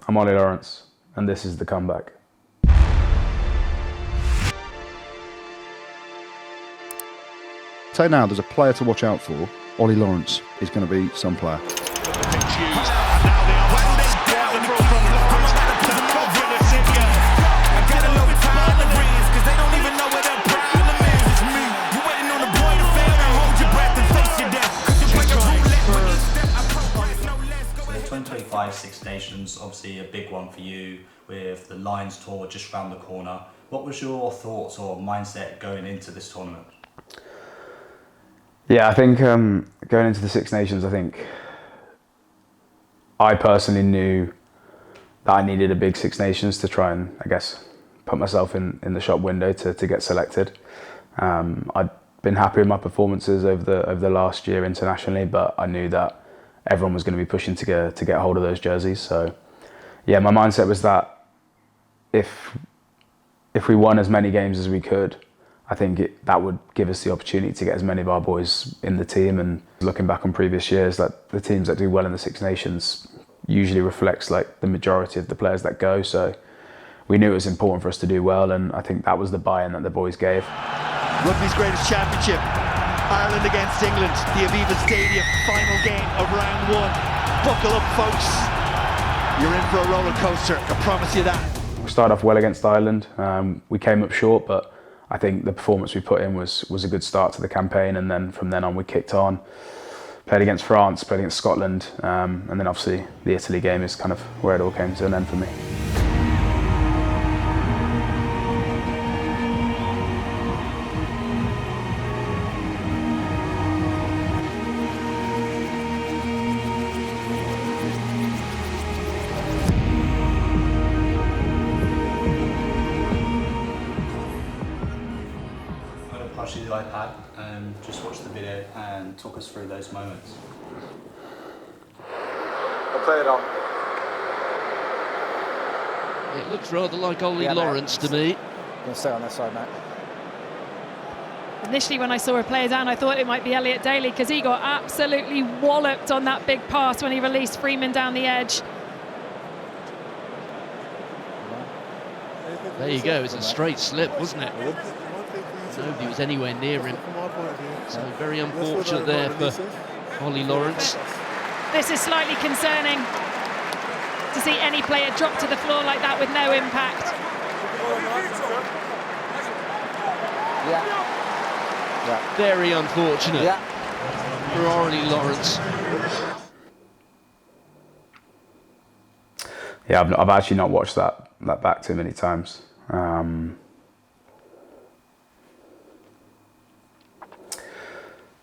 I'm Ollie Lawrence, and this is The Comeback. Say now, there's a player to watch out for. Ollie Lawrence is going to be some player. The 2025 Six Nations, obviously a big one for you with the Lions tour just round the corner. What was your thoughts or mindset going into this tournament? Yeah, I think going into the Six Nations, I think I personally knew that I needed a big Six Nations to try and, I guess, put myself in the shop window to get selected. I'd been happy with my performances over the last year internationally, but I knew that everyone was going to be pushing to get hold of those jerseys. So, yeah, my mindset was that if we won as many games as we could, I think that would give us the opportunity to get as many of our boys in the team. And looking back on previous years, that the teams that do well in the Six Nations usually reflects like the majority of the players that go. So we knew it was important for us to do well, and I think that was the buy-in that the boys gave. Rugby's greatest championship, Ireland against England, the Aviva Stadium, final game of round one. Buckle up, folks. You're in for a roller coaster, I promise you that. We started off well against Ireland. We came up short, but I think the performance we put in was a good start to the campaign, and then from then on we kicked on. Played against France, played against Scotland, and then obviously the Italy game is kind of where it all came to an end for me. Pass you the iPad and just watch the video and talk us through those moments. I'll play it on. It looks rather like Ollie Lawrence to me. You can stay on this side, mate. Initially, when I saw a player down, I thought it might be Elliot Daly because he got absolutely walloped on that big pass when he released Freeman down the edge. There you go, it's a straight slip, wasn't it? Nobody was anywhere near him. So very unfortunate there for Ollie Lawrence. This is slightly concerning to see any player drop to the floor like that with no impact. Yeah. Very unfortunate for Ollie Lawrence. Yeah, I've actually not watched that back too many times.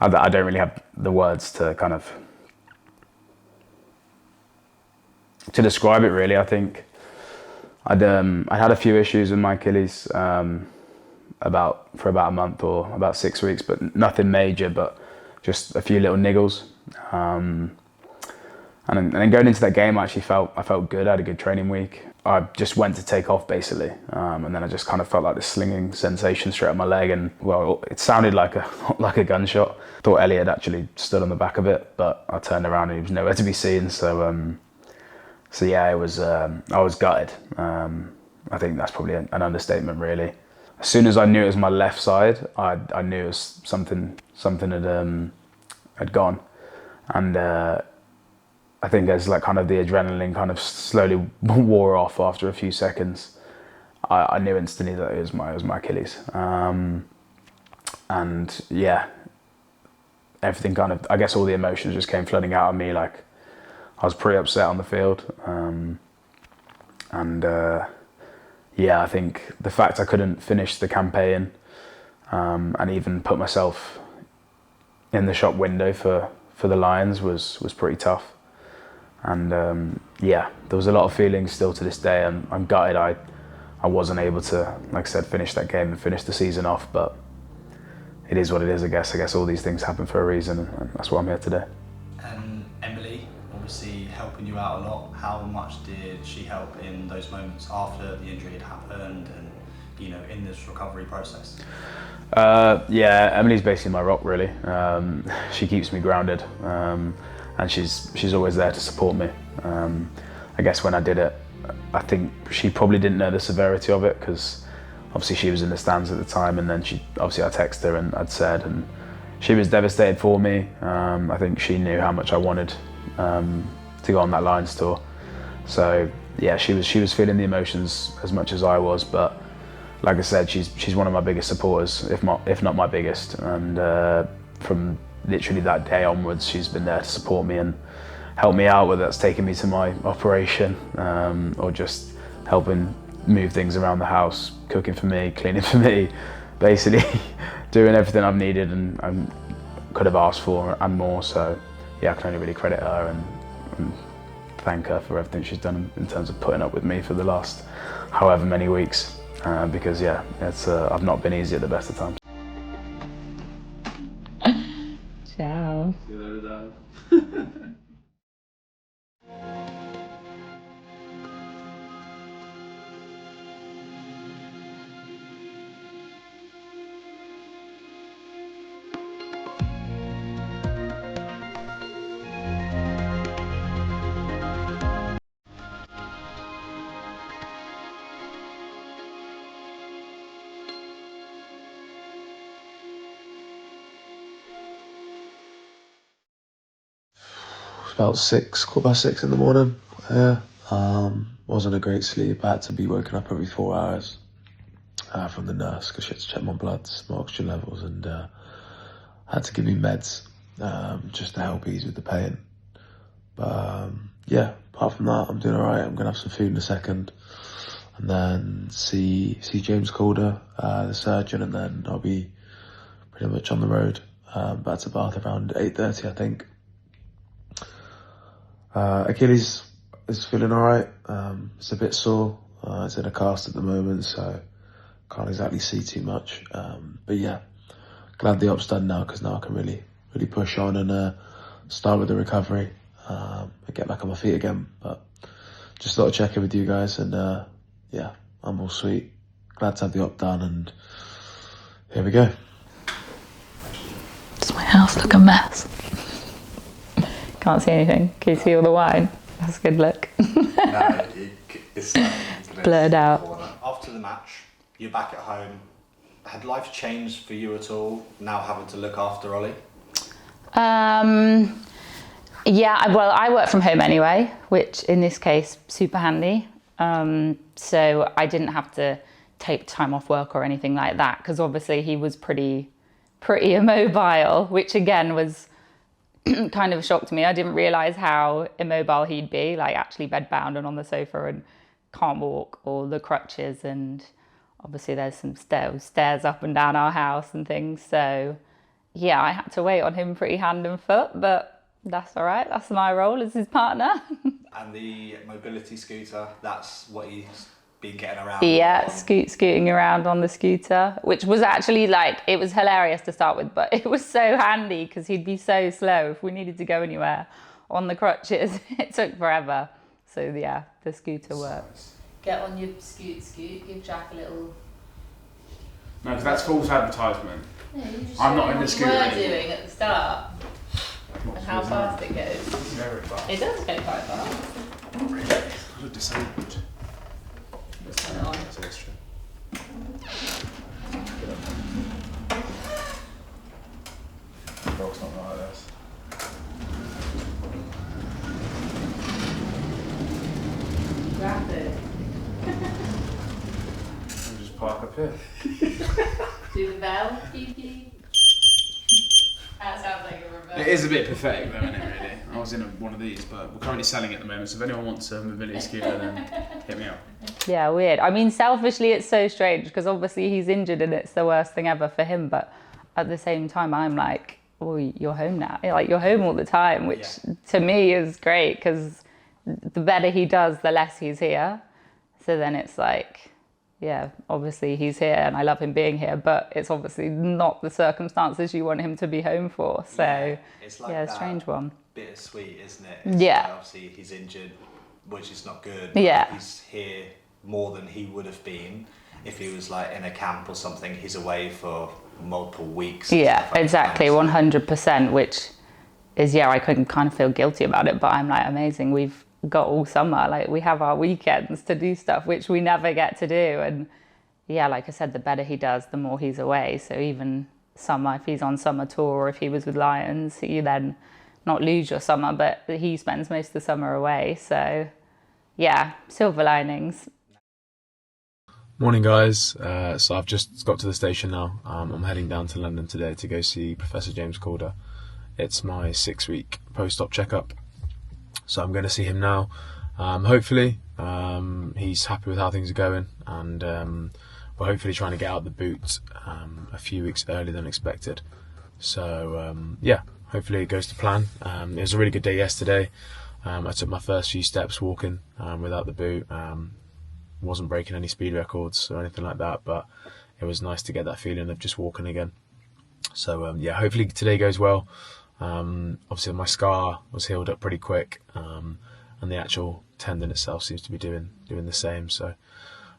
I don't really have the words to kind of to describe it really. I think I had a few issues with my Achilles for about a month or about 6 weeks, but nothing major, but just a few little niggles. And then going into that game, I felt good. I had a good training week. I just went to take off basically, and then I just kind of felt like this slinging sensation straight up my leg, and well, it sounded like a gunshot. Thought Elliot had actually stood on the back of it, but I turned around and he was nowhere to be seen. So yeah, I was gutted. I think that's probably an understatement really. As soon as I knew it was my left side, I knew it was something had gone, and I think as like kind of the adrenaline kind of slowly wore off after a few seconds, I knew instantly that it was my Achilles, and yeah, everything kind of, I guess all the emotions just came flooding out of me. Like I was pretty upset on the field, and yeah, I think the fact I couldn't finish the campaign and even put myself in the shop window for the Lions was pretty tough. And yeah, there was a lot of feelings still to this day, and I'm gutted I wasn't able to, like I said, finish that game and finish the season off, but it is what it is, I guess. I guess all these things happen for a reason, and that's why I'm here today. And Emily, obviously helping you out a lot. How much did she help in those moments after the injury had happened and, you know, in this recovery process? Yeah, Emily's basically my rock, really. She keeps me grounded, and she's always there to support me. I guess when I did it I think she probably didn't know the severity of it, because obviously she was in the stands at the time, and then I texted her and I'd said, and she was devastated for me. I think she knew how much I wanted to go on that Lions tour. So yeah, she was feeling the emotions as much as I was, but like I said, she's one of my biggest supporters, if not my biggest. And from literally that day onwards, she's been there to support me and help me out, whether that's taking me to my operation or just helping move things around the house, cooking for me, cleaning for me, basically doing everything I've needed and could have asked for and more. So yeah, I can only really credit her and thank her for everything she's done in terms of putting up with me for the last however many weeks, because yeah, I've not been easy at the best of times. Ciao. About 6:15 in the morning. Yeah. Wasn't a great sleep. I had to be woken up every 4 hours from the nurse because she had to check my bloods, my oxygen levels, and had to give me meds just to help ease with the pain. But yeah, apart from that, I'm doing alright. I'm gonna have some food in a second, and then see James Calder, the surgeon, and then I'll be pretty much on the road back to Bath around 8:30, I think. Achilles is feeling alright. It's a bit sore. It's in a cast at the moment, so can't exactly see too much. But yeah, glad the op's done now, because now I can really push on and start with the recovery and get back on my feet again. But just thought I'd check in with you guys, and yeah, I'm all sweet. Glad to have the op done, and here we go. Does my house look a mess? Can't see anything. Can you see all the wine? That's a good look. No, it's blurred out. After the match, you're back at home. Had life changed for you at all, now having to look after Ollie? Yeah, well, I work from home anyway, which in this case, super handy. So I didn't have to take time off work or anything like that, because obviously he was pretty immobile, which again was kind of a shock to me. I didn't realise how immobile he'd be, like actually bedbound and on the sofa and can't walk, or the crutches, and obviously there's some stairs up and down our house and things. So yeah, I had to wait on him pretty hand and foot, but that's all right. That's my role as his partner. And the mobility scooter, that's what he's been getting around. Yeah, scooting around on the scooter, which was actually it was hilarious to start with, but it was so handy because he'd be so slow if we needed to go anywhere on the crutches. It took forever. So yeah, the scooter works. Get on your scoot, give Jack a little... No, because that's false advertisement. No, you just I'm not in the scooter what you anymore. were doing at the start and how fast it goes. Very fast. It does go quite fast. Not really. I'm disabled. Turn it on. So that's true. Dog's not like this. Grab it. I'll just park up here. Do the bell. Beep, beep. That sounds like a reverse. It is a bit pathetic though, isn't it, really? I was in one of these, but we're currently selling at the moment, so if anyone wants a mobility scooter, then hit me up. Yeah, weird. I mean, selfishly, it's so strange because obviously he's injured and it's the worst thing ever for him. But at the same time, I'm like, well, you're home now. You're home all the time, which to me is great because the better he does, the less he's here. So then it's like, yeah, obviously he's here and I love him being here, but it's obviously not the circumstances you want him to be home for. So it's like yeah, a strange one. Bittersweet, isn't it? It's obviously he's injured, which is not good. Yeah. He's here more than he would have been if he was in a camp or something. He's away for multiple weeks. Yeah, exactly, 100%, which is, I couldn't kind of feel guilty about it, but I'm amazing. We've got all summer. Like, we have our weekends to do stuff, which we never get to do. And yeah, like I said, the better he does, the more he's away. So even summer, if he's on summer tour or if he was with Lions, you then not lose your summer, but he spends most of the summer away. So yeah, silver linings. Morning, guys. So I've just got to the station now. I'm heading down to London today to go see Professor James Calder. It's my 6-week post-op checkup, so I'm going to see him now. Hopefully he's happy with how things are going, and we're hopefully trying to get out the boot a few weeks earlier than expected. So yeah, hopefully it goes to plan. It was a really good day yesterday. I took my first few steps walking without the boot. Wasn't breaking any speed records or anything like that, but it was nice to get that feeling of just walking again. So yeah, hopefully today goes well. Obviously my scar was healed up pretty quick, and the actual tendon itself seems to be doing the same. So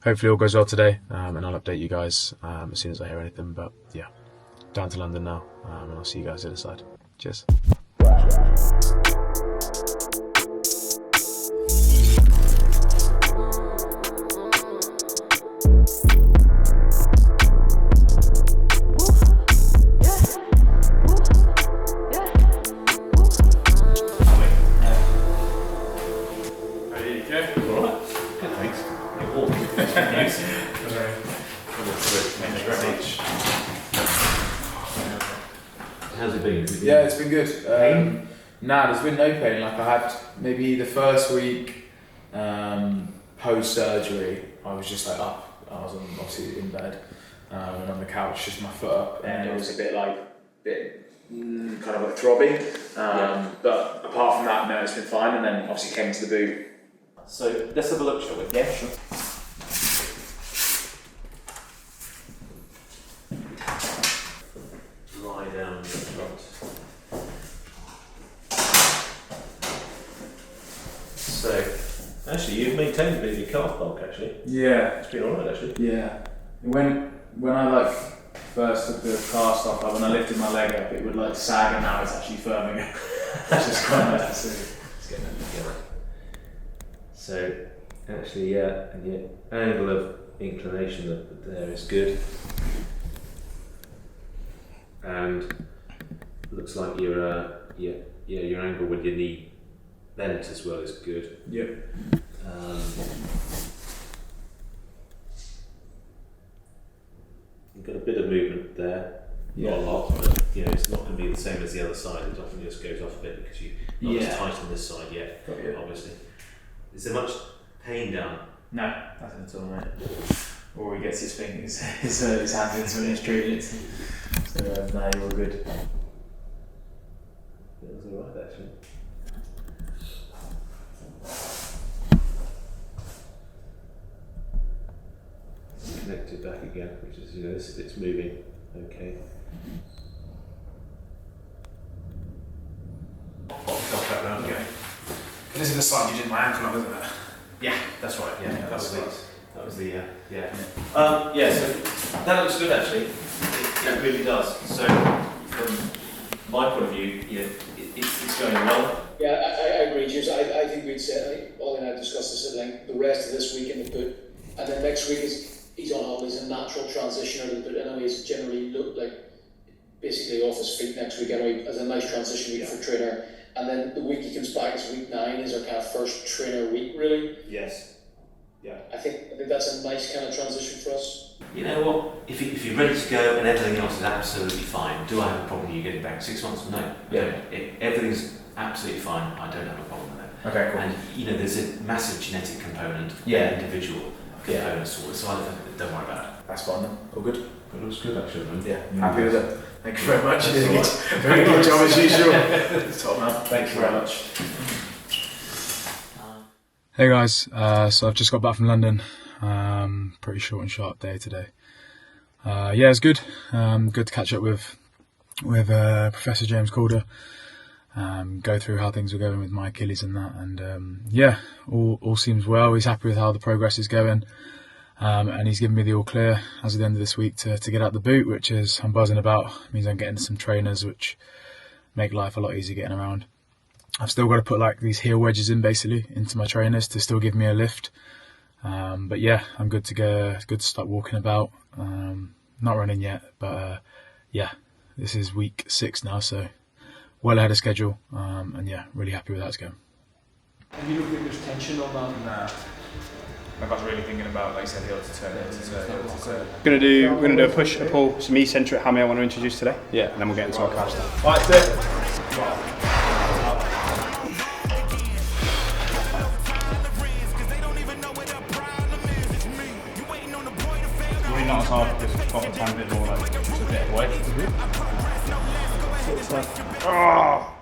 hopefully all goes well today, and I'll update you guys as soon as I hear anything. But yeah, down to London now, and I'll see you guys the other side. Cheers. How's it been? Yeah, it's been good. Nah, there's been no pain. Like, I had maybe the first week post surgery, I was just like up. I was obviously in bed and on the couch, just my foot up, and it was a bit kind of like throbbing. But apart from that, no, it's been fine. And then obviously came to the boot. So let's have a look, shall we? Yeah, sure. Lie down in front. So, actually, you've maintained a bit of your calf bulk, actually. Yeah. It's been alright, actually. Yeah. When I first took the cast off, when I lifted my leg up, it would sag, and now it's actually firm again. It's just quite nice to see. It's getting it together. So, actually, yeah, and your angle of inclination there is good. And looks like your angle with your knee length as well is good. Yep. You've got a bit of movement there, not a lot, but it's not going to be the same as the other side. It often just goes off a bit because you're not as tight on this side yet, obviously. Is there much pain down? No, nothing at all, mate. Or he gets his fingers, his hands into when he's treating it. So no, you're all good. It was alright, actually. Connected back again, which is, this bit's moving. Okay. That round again. This is the side you did my ankle on, isn't it? Yeah, that's right. Yeah, Yeah, that was the yeah. Yeah. So that looks good actually. It really does. So from my point of view, it's going well. Yeah, I agree, James. I think we'd say, Ollie and I discussed this at length, the rest of this week in the boot, and then next week he's on holidays, a natural transition out of the boot. Anyways, generally look like basically off his feet next week anyway, as a nice transition week for trainer. And then the week he comes back is week 9, is our kind of first trainer week, really. Yes. Yeah. I think that's a nice kind of transition for us. You know what? If you're ready to go and everything else is absolutely fine, do I have a problem with you getting back 6 months? No. Yeah. Everything's absolutely fine. I don't have a problem with it. Okay, cool. And there's a massive genetic component, individual components to it, so don't worry about it. That's fine then. All good. But it was good actually, man. Yeah. Happy with it. Thank you very much. You did a very good job as usual. Top man. Thank you very much. Hey guys, so I've just got back from London. Pretty short and sharp day today. Yeah, it's good. Good to catch up with Professor James Calder. Go through how things were going with my Achilles and that, and yeah, all seems well. He's happy with how the progress is going, and he's given me the all clear as of the end of this week to get out the boot, which is I'm buzzing about. It means I'm getting some trainers which make life a lot easier getting around. I've still got to put like these heel wedges in basically into my trainers to still give me a lift. But yeah, I'm good to go. It's good to start walking about. Not running yet, but yeah, this is week 6 now, so well ahead of schedule. And yeah, really happy with how it's going. Have you looked at there's tension on that? Nah. I was really thinking about, like you said, heel to toe. We're gonna do a push, a pull, some eccentric hammy I want to introduce today. Yeah, and then we'll get into our calf stuff. Right, sit. Really not as hard, just got a tiny bit more, like just a bit of weight. Oh.